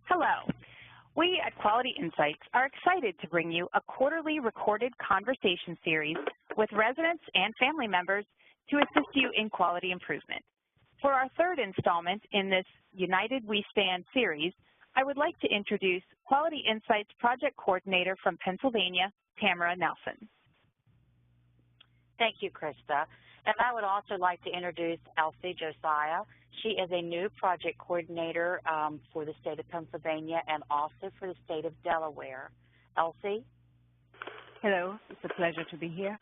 Hello. We at Quality Insights are excited to bring you a quarterly recorded conversation series with residents and family members to assist you in quality improvement. For our third installment in this United We Stand series, I would like to introduce Quality Insights Project Coordinator from Pennsylvania, Tamara Nelson. Thank you, Krista. And I would also like to introduce Elsie Josiah. She is a new project coordinator for the state of Pennsylvania and also for the state of Delaware. Elsie? Hello. It's a pleasure to be here.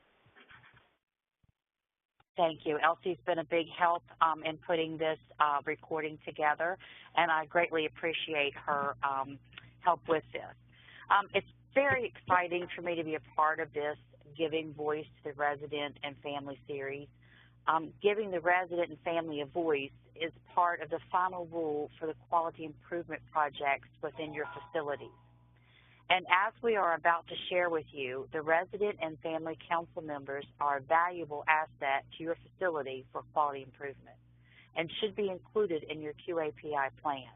Thank you. Elsie's been a big help in putting this recording together, and I greatly appreciate her help with this. It's very exciting for me to be a part of this Giving Voice to the Resident and Family series. Giving the resident and family a voice is part of the final rule for the quality improvement projects within your facilities. And as we are about to share with you, the resident and family council members are a valuable asset to your facility for quality improvement and should be included in your QAPI plan.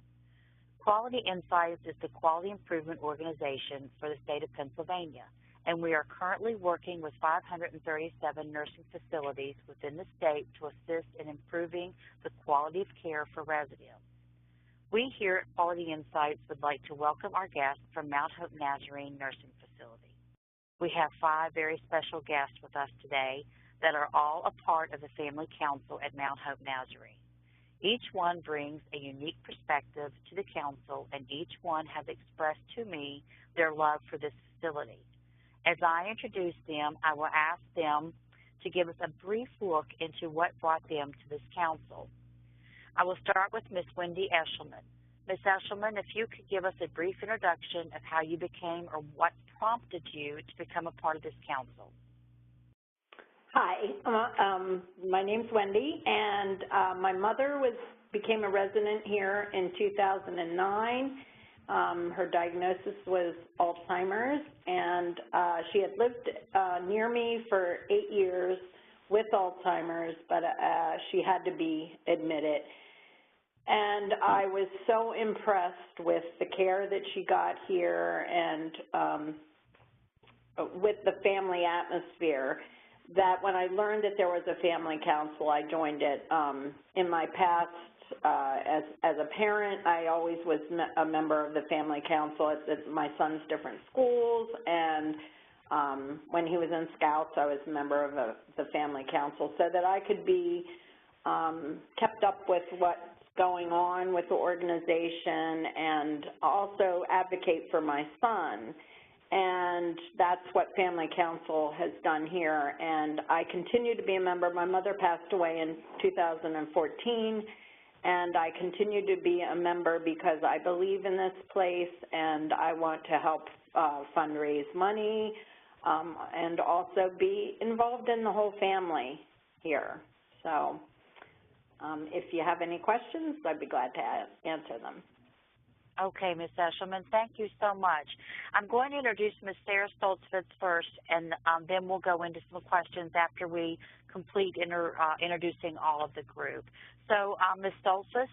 Quality Insights is the quality improvement organization for the state of Pennsylvania, and we are currently working with 537 nursing facilities within the state to assist in improving the quality of care for residents. We here at Quality Insights would like to welcome our guests from Mount Hope Nazarene Nursing Facility. We have 5 very special guests with us today that are all a part of the Family Council at Mount Hope Nazarene. Each one brings a unique perspective to the council, and each one has expressed to me their love for this facility. As I introduce them, I will ask them to give us a brief look into what brought them to this council. I will start with Ms. Wendy Eshelman. Ms. Eshelman, if you could give us a brief introduction of how you became or what prompted you to become a part of this council. Hi, my name's Wendy, and my mother became a resident here in 2009. Her diagnosis was Alzheimer's, and she had lived near me for 8 years with Alzheimer's, but she had to be admitted. And I was so impressed with the care that she got here and with the family atmosphere that when I learned that there was a family council, I joined it. In my past, as a parent, I always was a member of the family council at my son's different schools, and when he was in Scouts, I was a member of the family council so that I could be kept up with what's going on with the organization and also advocate for my son. And that's what Family Council has done here, and I continue to be a member. My mother passed away in 2014, and I continue to be a member because I believe in this place and I want to help fundraise money and also be involved in the whole family here. So if you have any questions, I'd be glad to answer them. Okay, Ms. Eshelman, thank you so much. I'm going to introduce Ms. Sarah Stoltzfus first, and then we'll go into some questions after we complete introducing all of the group. So, Ms. Stoltzfus?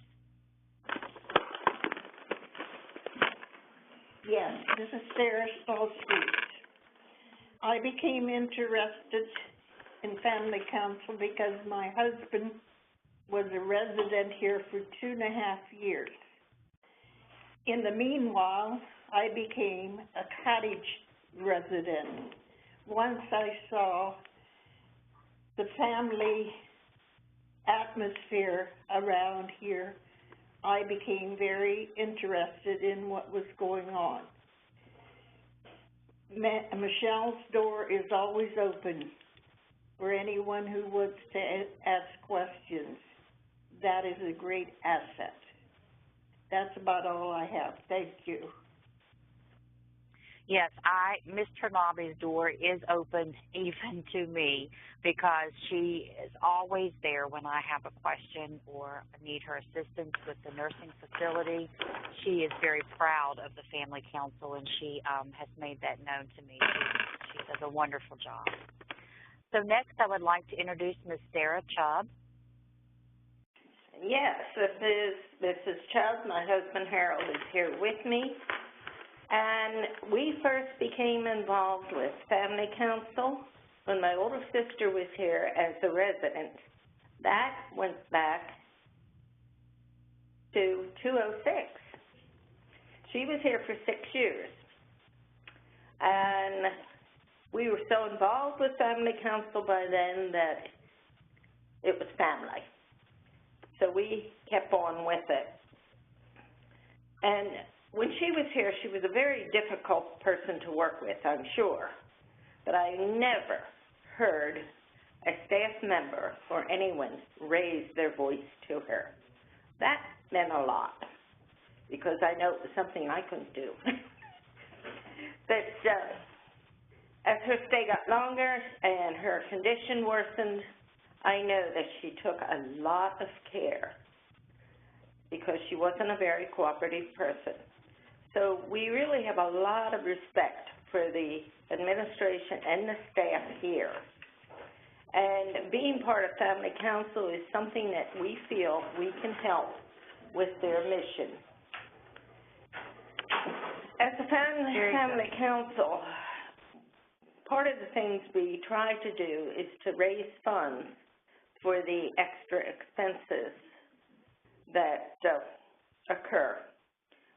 Yes, this is Sarah Stoltzfus. I became interested in Family Council because my husband was a resident here for 2.5 years. In the meanwhile, I became a cottage resident. Once I saw the family atmosphere around here, I became very interested in what was going on. Michelle's door is always open for anyone who wants to ask questions. That is a great asset. That's about all I have. Thank you. Yes, Ms. Ternabe's door is open even to me because she is always there when I have a question or need her assistance with the nursing facility. She is very proud of the Family Council, and she has made that known to me. She does a wonderful job. So next I would like to introduce Ms. Sarah Chubb. Yes, this is Chubb. My husband Harold is here with me. And we first became involved with Family Council when my older sister was here as a resident. That went back to 2006. She was here for 6 years. And we were so involved with Family Council by then that it was family. So we kept on with it. And when she was here, she was a very difficult person to work with, I'm sure. But I never heard a staff member or anyone raise their voice to her. That meant a lot, because I know it was something I couldn't do. But as her stay got longer and her condition worsened, I know that she took a lot of care because she wasn't a very cooperative person. So we really have a lot of respect for the administration and the staff here. And being part of Family Council is something that we feel we can help with their mission. As a Family Council, part of the things we try to do is to raise funds for the extra expenses that occur,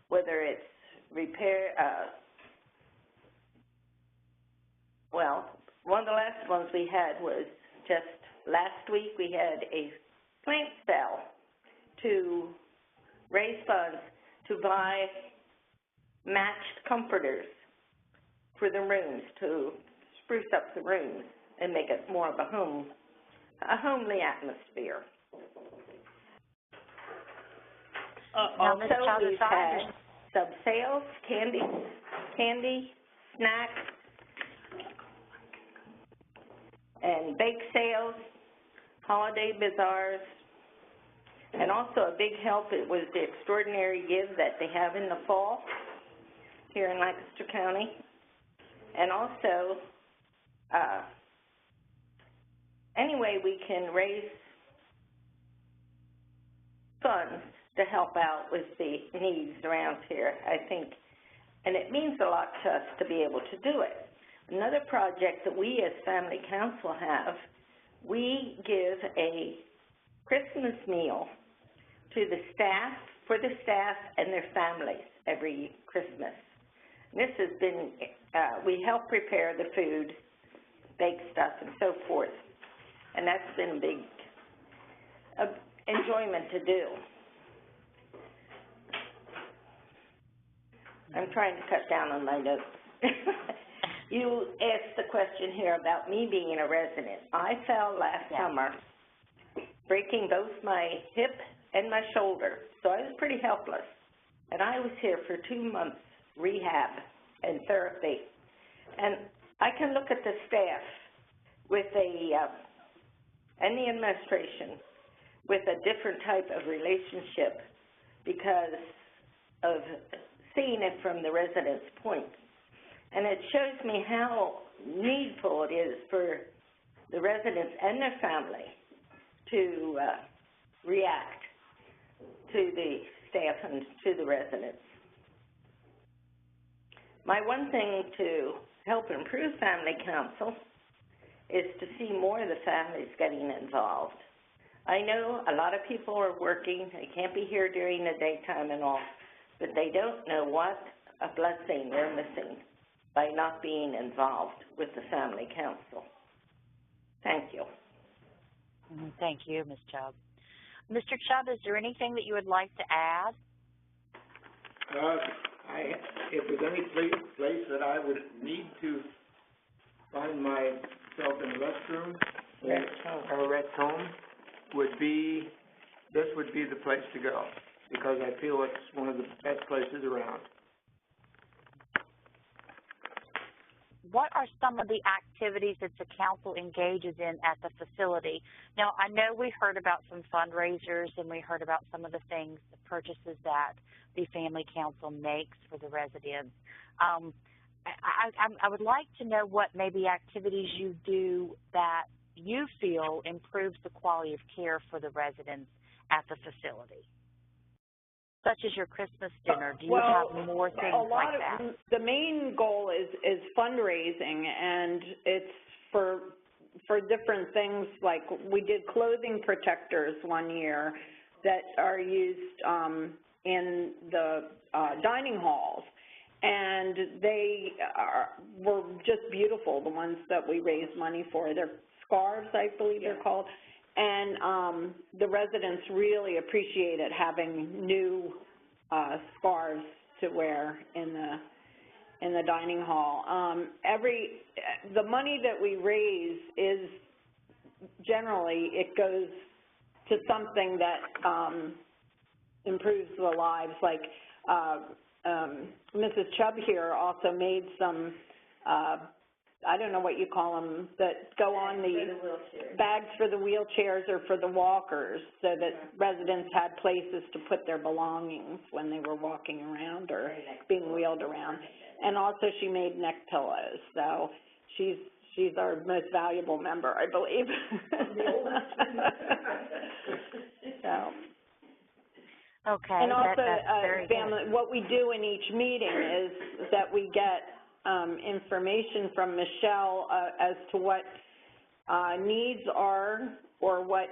whether it's repair, well, one of the last ones we had was just last week. We had a plant sale to raise funds to buy matched comforters for the rooms, to spruce up the rooms and make it more of a homely atmosphere. Also, we've had some sales, candy, snacks, and bake sales, holiday bazaars, and also a big help, it was the extraordinary give that they have in the fall here in Lancaster County. And also, any way we can raise funds to help out with the needs around here, I think, and it means a lot to us to be able to do it. Another project that we as Family Council have, we give a Christmas meal to the staff, for the staff and their families every Christmas. This has been, we help prepare the food, bake stuff, and so forth. And that's been a big enjoyment to do. I'm trying to cut down on my notes. You asked the question here about me being a resident. I fell last summer, breaking both my hip and my shoulder, so I was pretty helpless. And I was here for 2 months, rehab and therapy. And I can look at the staff with and the administration with a different type of relationship because of seeing it from the residents' point. And it shows me how needful it is for the residents and their family to react to the staff and to the residents. My one thing to help improve Family Council is to see more of the families getting involved. I know a lot of people are working, they can't be here during the daytime and all, but they don't know what a blessing they're missing by not being involved with the Family Council. Thank you. Thank you, Ms. Chubb. Mr. Chubb, is there anything that you would like to add? If there's any place that I would need to find myself in a restroom or a rest home, this would be the place to go, because I feel it's one of the best places around. What are some of the activities that the council engages in at the facility? Now, I know we heard about some fundraisers and we heard about some of the things, the purchases that the Family Council makes for the residents. I would like to know what maybe activities you do that you feel improves the quality of care for the residents at the facility. such as your Christmas dinner? Do you have more things like that? The main goal is fundraising, and it's for different things. Like we did clothing protectors one year that are used in the dining halls, and they were just beautiful, the ones that we raised money for. They're scarves, I believe they're called, and the residents really appreciated having new scarves to wear in the dining hall. The money that we raise is generally, it goes to something that improves the lives. Like Mrs. Chubb here also made some, I don't know what you call them, that go on the bags for the wheelchairs or for the walkers, so that residents had places to put their belongings when they were walking around or being wheeled around. And also she made neck pillows, so she's our most valuable member, I believe. So. Okay, and also, that's very family, good. what we do in each meeting is that we get information from Michelle as to what needs are, or what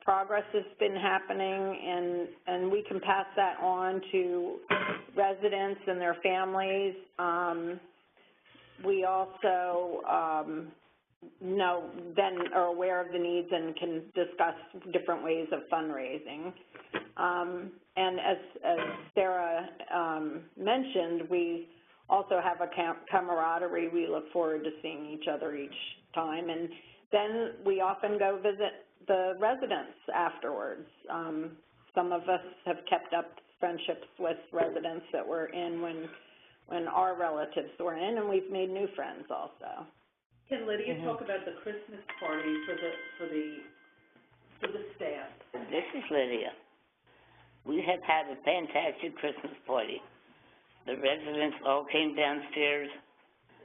progress has been happening, and we can pass that on to residents and their families. We also then are aware of the needs and can discuss different ways of fundraising. And as Sarah mentioned, we also have a camaraderie. We look forward to seeing each other each time, and then we often go visit the residents afterwards. Some of us have kept up friendships with residents that were in when our relatives were in, and we've made new friends also. Can Lydia talk about the Christmas party for the staff? This is Lydia. We have had a fantastic Christmas party. The residents all came downstairs.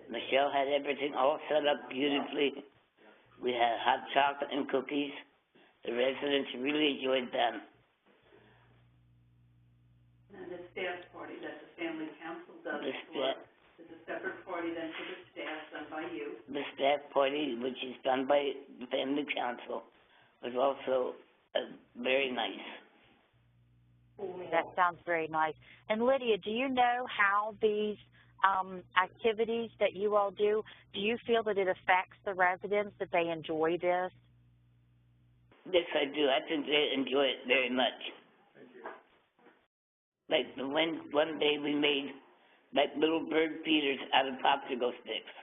Michelle had everything all set up beautifully. We had hot chocolate and cookies. The residents really enjoyed them. And the staff party that the family council does is a separate party then for the staff done by you. The staff party, which is done by the family council, was also very nice. That sounds very nice. And Lydia, do you know how these activities that you all do you feel that it affects the residents, that they enjoy this? Yes, I do. I think they enjoy it very much. Thank you. Like the one day we made like little bird feeders out of popsicle sticks.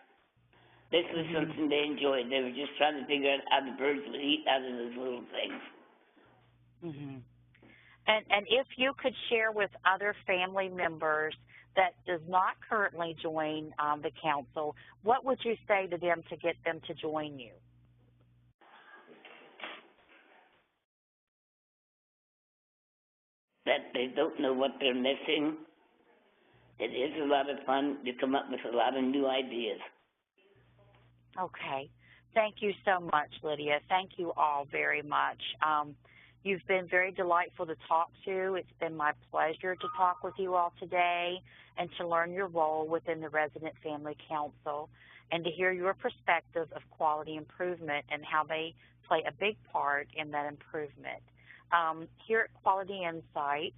This was something they enjoyed. They were just trying to figure out how the birds would eat out of those little things. And if you could share with other family members that does not currently join the council, what would you say to them to get them to join you? That they don't know what they're missing. It is a lot of fun. You come up with a lot of new ideas. Okay. Thank you so much, Lydia. Thank you all very much. You've been very delightful to talk to. It's been my pleasure to talk with you all today and to learn your role within the Resident Family Council and to hear your perspective of quality improvement and how they play a big part in that improvement. Here at Quality Insights,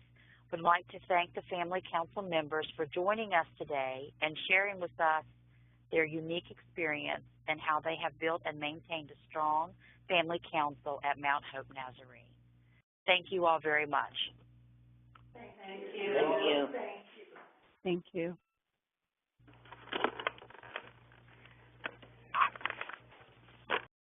we'd like to thank the Family Council members for joining us today and sharing with us their unique experience and how they have built and maintained a strong family council at Mount Hope Nazarene. Thank you all very much. Thank you. Thank you. Thank you.